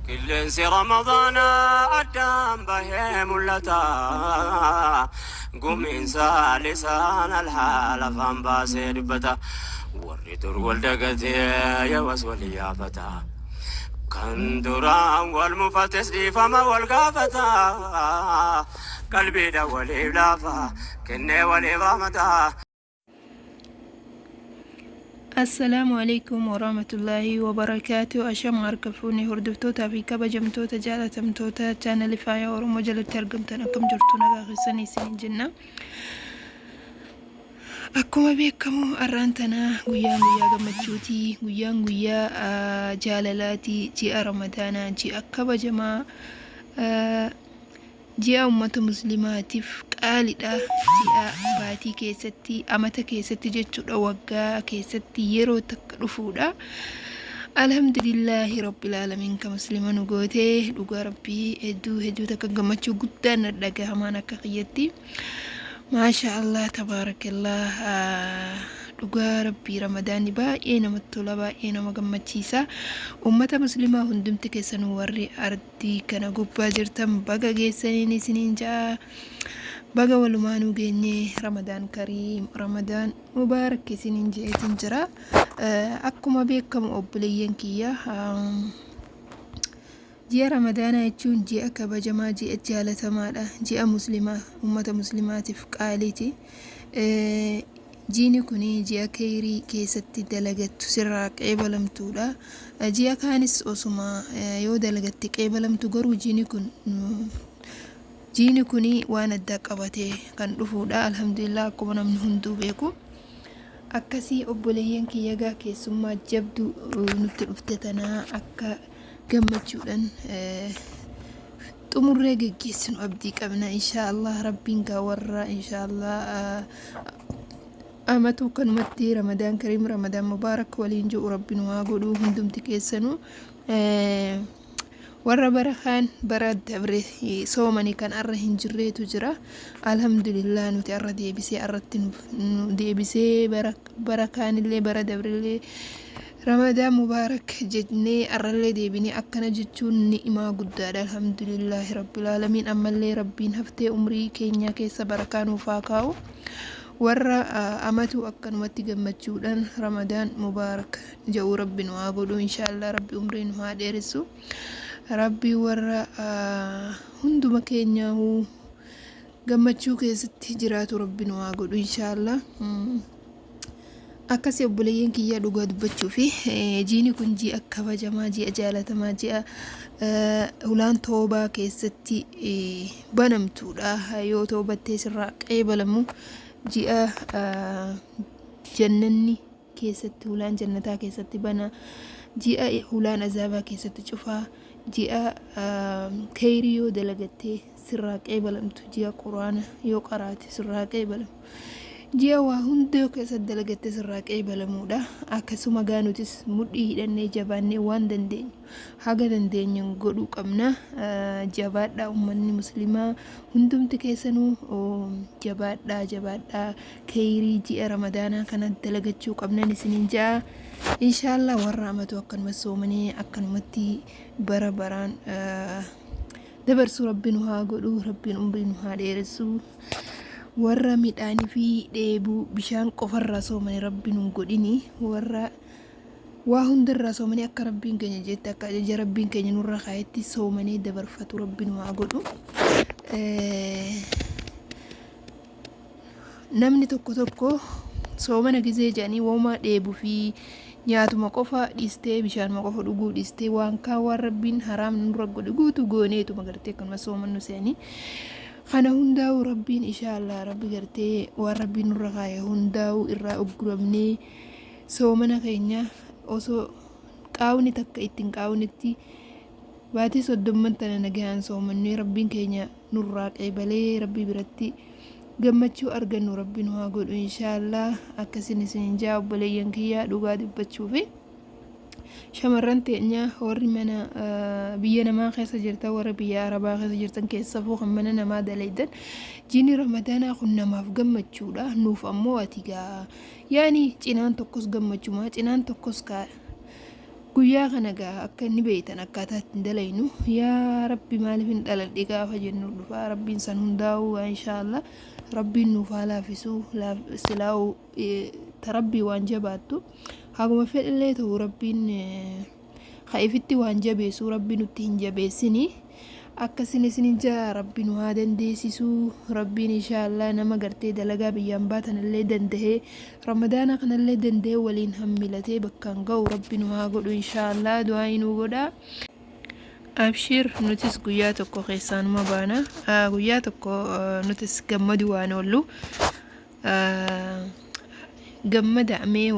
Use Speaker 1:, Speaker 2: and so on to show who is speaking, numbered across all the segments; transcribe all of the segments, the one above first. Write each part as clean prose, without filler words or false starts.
Speaker 1: كل سي رمضان أدام به ملتا قم إنسان لسان الحال فانباسي دبتا وريتور والدقتي يا وسولي يا فتا كان دران والمفتس دي فما والقافتا قلبي دولي بلافا كني ولي ضامتا.
Speaker 2: السلام عليكم ورحمة الله وبركاته. أشام أركفوني هردفتوتا في كبا جمتوتا جالتمتوتا تانا لفايا ورمو جل ترقمتنا كم جرتونا غاخساني سنين جنة أكما بيكمو أرانتنا غيان غيا غمتشوتي غيان غيا جاللاتي جي رمضانا جي أكبا جما جي أمة مسلماتيف قالدا جي باتي كيستي أمتا كيستي جتشو وقا كيستي يرو تكرفودا. الحمد لله رب العالمين كمسلمان وقوته لغا ربي هدو تكغمتشو قدان ردقا همانا كقيتي ما شاء الله تبارك الله. لغا ربي رمضان باقي نمتولا باقي نمغمتشيسا أمة مسلمة هندمت كيسان وري أردي كان قبا جرتم بغا جيسانيني سنين جا بغا ولمانو جيني رمضان كريم رمضان مبارك سنين جا تنجرا. أكما بيكم أبليين كيا جي رمضان يجون جي أكبا جما جي أجالة مالا جي مسلمة أمة مسلمات فقالتي جيني كوني جي كيري كيستي دلقت سراك قيبلم تولا جي كانس أسما يو دلقت قيبلم تقرو جيني كوني وانا الدق أباتي كان رفودا الحمد لله كمنا من هندو بيكو أكاسي أبوليين كي يغا كي سما جبدو نفتتنا أكا gammachuudhaan xumurree geggeessinu abdii qabna inshaallah. rabbiin gaa warra inshaallah amatu kanumatti ramadaan kariim ramadaan mubaarak waliin jiru rabbiin waa godhuu hundumti keessanuu warra barakaan bara dabre soomanii kan arra hin jirreetu jira. alhamdulillah nuti arra deebisee arratti nu deebisee barakaanillee bara dabrillee رمضان مبارك جدني أرلي ديبني أكنا جتشون نئما قداد الحمد لله رب العالمين. أما اللي ربين هفتي أمري كينيا كيسا بركانو فاكاو ورا أماتو أكن واتقمتشودان رمضان مبارك جو رب وابدو إن شاء الله ربي أمري نها ديرسو ربي ورا هندو مكينيا هو قمتشو كيسا تجرات ربي وابدو إن شاء الله. akkasi obboleeyyan kiyya dhugaa dubbachuu fi jiini kun ji'a kabajamaa ji'a jaalatamaa ji'a hulaan toobaa keessatti banamtuudha. yoo toobattee sirraa qeebalamu ji'a jannanni keessatti hulaan jannataa keessatti bana ji'a hulaan azaabaa keessatti cufaa ji'a khayrii yoo dalagattee sirraa qeebalamtu ji'a quraana yoo qaraate sirraa qeebalamu ji'a waa hundee keessatti dalagatte sirraa qeebalamuudha. akkasuma gaanutis mudhii hidhannee jabaannee waan dandeenyu haga dandeenyuun godhuu qabna. jabaadhaa ummanni muslimaa hundumti keessanuu jabaadhaa khayrii ji'a ramadaanaa kana dalagachuu qabnan isiniin jaa inshaallah. warra amatu akkanuma soomanii akkanumatti bara baraan dabarsuu rabbiin haa godhuu rabbiin umriin haa dheeressu. warra midhaanii fi dheebuu bishaan qofarraa soomanii rabbiin hin godhini. warra waa hundarraa soomanii akka rabbiin keenya jette akka ajaja rabbiin keenya nurra kaayetti soomanii dabarfatu rabbiin haa godhu. namni tokko soomana gizee jedhanii wooma dheebuu fi nyaatuma qofa dhiistee bishaanuma qofa dhuguu dhiistee waan kaawwan rabbiin haraam nurra godhu guutu gooneetuma gartee akkanuma soomannu se'anii kana hundaa'u rabbiin inshaallah rabbi gartee waan rabbiin nurra kaayee hundaa'u irraa ogguramnee soomana keenya osoo qaawni takka ittiin qaawnitti baatii 30 tana nagahaan soomannee rabbiin keenya nurraa qeebalee rabbii biratti gammachuu argannu rabbiin haa godhu inshaallah. akkasin isin jaa obboleeyyan kiyyaa dhugaa dubbachuu fi shamarran teenya warri mana biyya namaa keessa jirtan warra biyya arabaa keessa jirtan keessa fuukan mana namaa dalaydan jiini ramadaanaa kun namaaf gammachuudha. nuuf ammoo atigaa yaani cinaan tokkos gammachuma cinaan tokkos guyyaa kana gaa akka inni beeytan akkaataa ittiin dalaynu yaa rabbi maaliif hin dhaladhe gaafa jennu dhufa rabbiin san hundaa'u inshaallah rabbiin nuuf haa laafisu silaa'u ta rabbii waan jabaattu haguma fedhillee ta'u rabbiin khaifitti waan jabeessu rabbiin nutti hin jabeessini akkasiin isinin jaa rabbiin waa dandeessisu rabbiin inshaallah nama gartee dalagaa biyyaan baatan illee dandahee ramadaana kanallee dandahee waliin hammilatee bakkaan ga'u rabbiin waa godhu inshaallah du'aa inuu godha. Abshir nutis guyyaa tokko keessaanuma baana guyyaa tokko nutis gammadu waan oollu gammada amee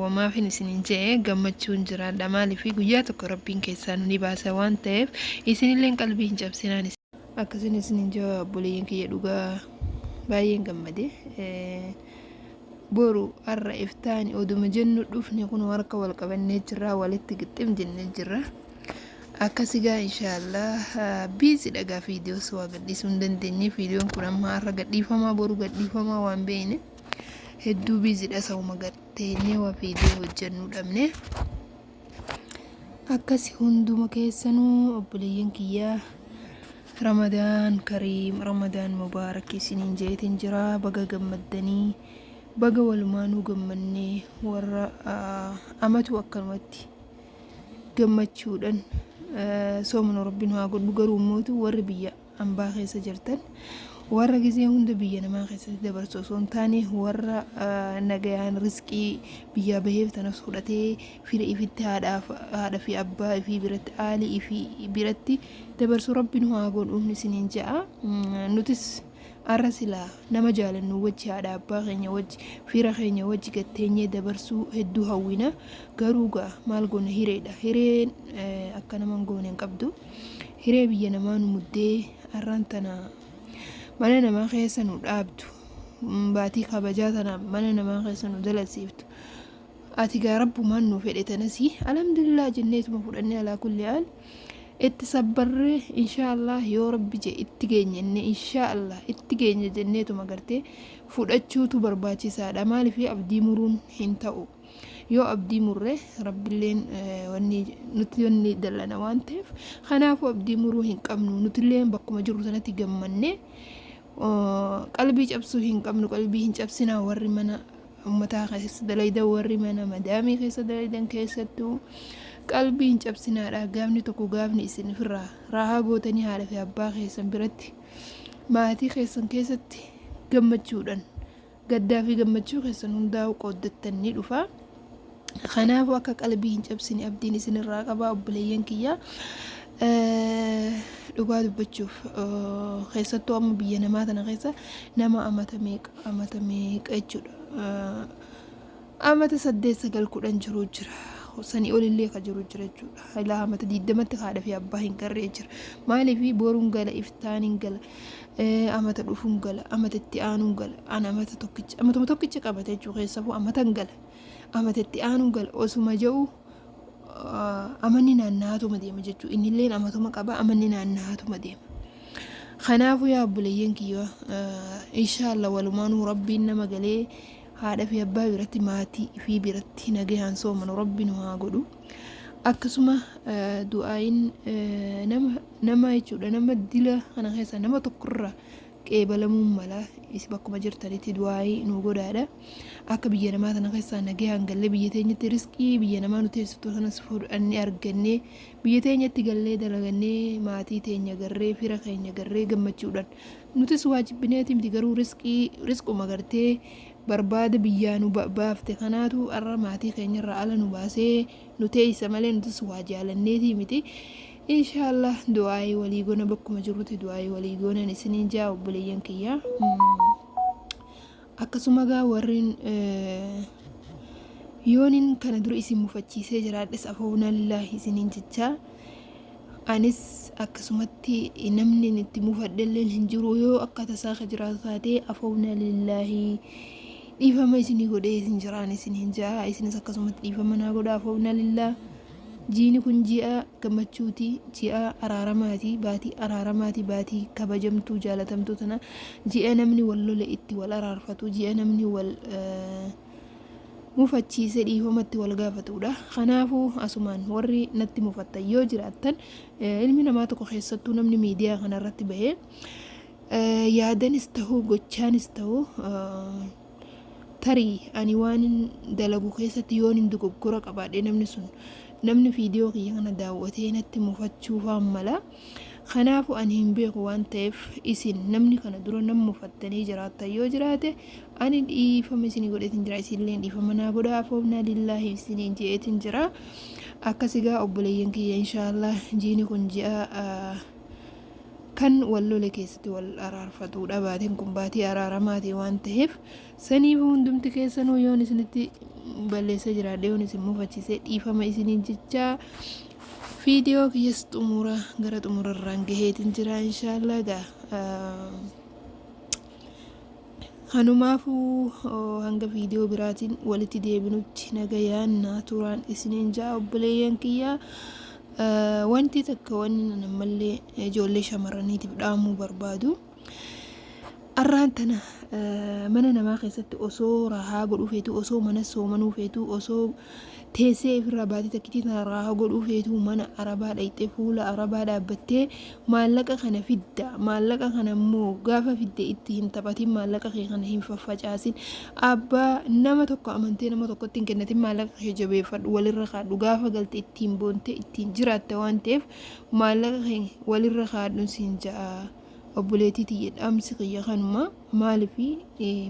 Speaker 2: wamaa fin isinin jee gammachuun jiraadha maaliif guyyaa tokko rabbiin keessaa nuni baasa waan ta'eef isinillee qalbii hin cabsinaan akkasiin isinin jee obboleeyyan kiyya dhugaa baay'een gammade boru har'a iftaani oduma jennu dhufne kun harka wal qabannee jirra walitti gixxim jennee jirra akkasigaa inshaallah biizi dhagaa fiidiyoos waa gadhiisuu hin dandeenye fiidiyoon kun amma har'a gadhiifamaa boru gadhiifamaa waan beeyne hedduu biizidha sawuma garteenye waa fiidiyoo hojjennu dhabne akkasi hunduma keessanuu obboleeyyan kiyyaa ramadaan kariim ramadaan mubaarak isiniin jeetin jira baga gammaddanii baga walumaanuu gammannee warra amatu akkanumatti gammachuudhaan soomana rabbiin haa godhu garuu mootu warri biyya ambaa keessa jirtan warra gisee hunda biyya namaa keessatti dabarsoo osoo hin taane warra nagayaan riskii biyya baheef tanas fudhatee fira ifitti haadha fi abbaa fi biratti aalii fi biratti dabarsoo rabbiin haa godhu isiniin ja'a nutis arra silaa nama jaalannu wajji haadha abbaa keenya wajji fira keenya wajji gatteenyee dabarsuu hedduu hawwina garuu gaa maal goona hireedha hireen akka naman goone hin qabdu hiree biyya namaa nu muddee arraan tana mana namaa keessa nu dhaabdu baatii kabajaa tana mana namaa keessa nu dalasiiftu ati gaa rabbumaan nu fedhe tanasi alhamdulillah jenneetuma fudhannee alaa kulli haal itti sabbarree inshaallah yoo rabbi je itti geenyenne inshaallah itti geenya jenneetuma gartee fudhachuutu barbaachisaadha maaliif abdii muruun hin ta'u yoo abdii murre rabbiilleen nuti dallana waan ta'eef kanaafu abdii muruu hin qabnu nutilleen bakkuma jirru sanatti gammannee qalbii cabsuu hin qabnu qalbii hin cabsinaa warri mana ummataa keessa dalaydan warri mana madaamii keessa dalaydan keessattuu qalbii hin cabsinaadha gaafni tokko gaafni isin firraa raahaa gootanii haadha fi abbaa keessan biratti maatii keessan keessatti gammachuudhaan gaddaa fi gammachuu keessan hundaa'u qooddattanii dhufa kanaafu akka qalbii hin cabsine abdiin isinirraa qabaa obboleeyyan kiyyaa dhugaa dubbachuuf keessattuu amma biyya namaa tana keessa nama amata meeqa jechuudha amata 8-9 jiruu jira sanii olillee ka jiru jira jechuudha ilaa amata 20tti haadha fi abbaa hin qarree jira maaliif boruun gala iftaaniin gala amata dhufuun gala amata itti aanuun gala ana amata tokkicha qabate jechuudha keessafuu amatan gala amata itti aanuun gala osuma ja'u amanni naannaatuma deema jechuudha innilleen amatuma qaba amanni naannaatuma deema kanaafu yaa obboleeyyan kiyya inshaallah walumaanuu rabbiin nama galee haadha fi abbaa biratti maatii fi biratti nagayaan soomanu rabbiin haa godhu akkasuma du'aayin nama jechuudha nama dila kana keessa nama tokkorraa qeebalamuun mala isi bakkuma jirtanitti du'aayii nu godhaadha akka biyya namaa tana keessaa nagayaan galle biyya teenyatti riskii biyya namaa nu teessiftuu sanas fudhannee argannee biyya teenyatti gallee dalagannee maatii teenya garree fira keenya garree gammachuudhaan nutis waajibbineeti miti garuu riskuma gartee barbaada biyyaa nu baafte kanaatu arra maatii keenyarraa ala nu baasee nu teessa malee nutis waa jaalanneeti miti inshaallah du'aayii walii goona bakkuma jirrutti du'aayii walii goonan isiniin jaa obboleeyyan kiyyaa akkasuma gaa warrin yoonin kana dura isin mufachiisee jiraadhes afoonaa lillaahi isiniin jechaa anis akkasumatti namni itti mufadhalleen hin jiru yoo akka tasaa ka jiraatu taatee afoonaa lillaahi dhiifama isinii godhee isin jiraan isiniin jaa isinis akkasumatti dhiifama naa godha afoonaa lillaahi jiini kun ji'a gammachuuti ji'a araaramaati baatii kabajamtuu jaalatamtuu tana ji'a namni wal lole itti wal araarfatu ji'a namni wal mufachiisee dhiifamatti wal gaafatudha. Kanaafuu asumaan warri natti mufattan yoo jiraattan ilmi namaa tokko keessattuu namni miidiyaa kanarratti bahee yaadanis ta'uu gochaanis ta'uu tarii ani waan dalagu keessatti yoon hin dogoggora qabaadhe namni viidiyoo kiyya kana daawwatee natti mufachuu faan mala. Kanaafuu ani hin beeku waan ta'eef isin namni kana dura nama mufattanii jiraattan yoo jiraate ani dhiifama isinii godheetin jira, isinillee dhiifama naa godhaa. Afoofnaa lillaahi isiniin je'eetin jira. Akkasigaa obboleeyyan kiyya inshaallah jiini kun ji'a kan wal lole keessatti wal araarfatudha. Baatiin kun baatii araaramaati waan ta'eef saniif hundumti keessanuu yoon isinitti balleessa jiraadhe yoon isin mufachiise dhiifama isiniin jechaa video kiyyas gara xumurarraan gaheetin jira inshaallah. Kanumaafuu hanga video biraatiin walitti deebinutti nagayaan naa turaan isiniin jaa obboleeyyan kiyya. Wanti takka wanni namallee ijoollee shamarraniitiif dhaamuu barbaadu. Arraan tana mana namaa keessatti osoo raahaa godhuu feetu, osoo mana soomanuu feetu, osoo teessee ifirraa baatii takkitii tana raahaa godhuu feetu mana arabaa dhayxee fuula arabaa dhaabbattee maallaqa kana fidda. Maallaqa kana immoo gaafa fidde itti hin taphatin, maallaqa kee kana hin faffacaasin. Abbaa nama tokko amantee nama tokkotti hin kennatin, maallaqa kee jabeeffadhu, walirra kaadhu. Gaafa galte ittiin boonte ittiin jiraatte waan ta'eef maallaqa kee walirra kaadhu siin ja'a. Obboleettii jedhamsi kiyya kanuma maaliif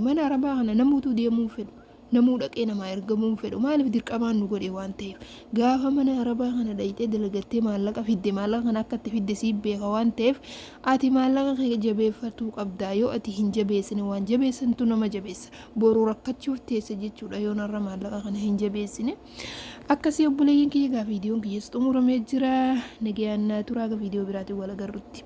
Speaker 2: mana arabaa kana namuutu deemuu fedhu, namuu dhaqee namaa ergamuu fedhu, maaliif dirqamaan nu godhe waan ta'eef gaafa mana arabaa kana dhayxee dalagattee maallaqa fidde, maallaqa kana akka itti fidde siif beeka waan ta'eef ati maallaqa kee jabeeffatuu qabdaa. Yoo ati hin jabeessine waan jabeessantu nama jabeessa, boruu rakkachuuf teessa jechuudha yoo narra maallaqa kana hin jabeessine. Akkasii obboleeyyan kiyya gaa viidiyoon kiyyas xumuramee jira. Nagayaan naa turaa gaa viidiyoo biraatiin wal agarrutti.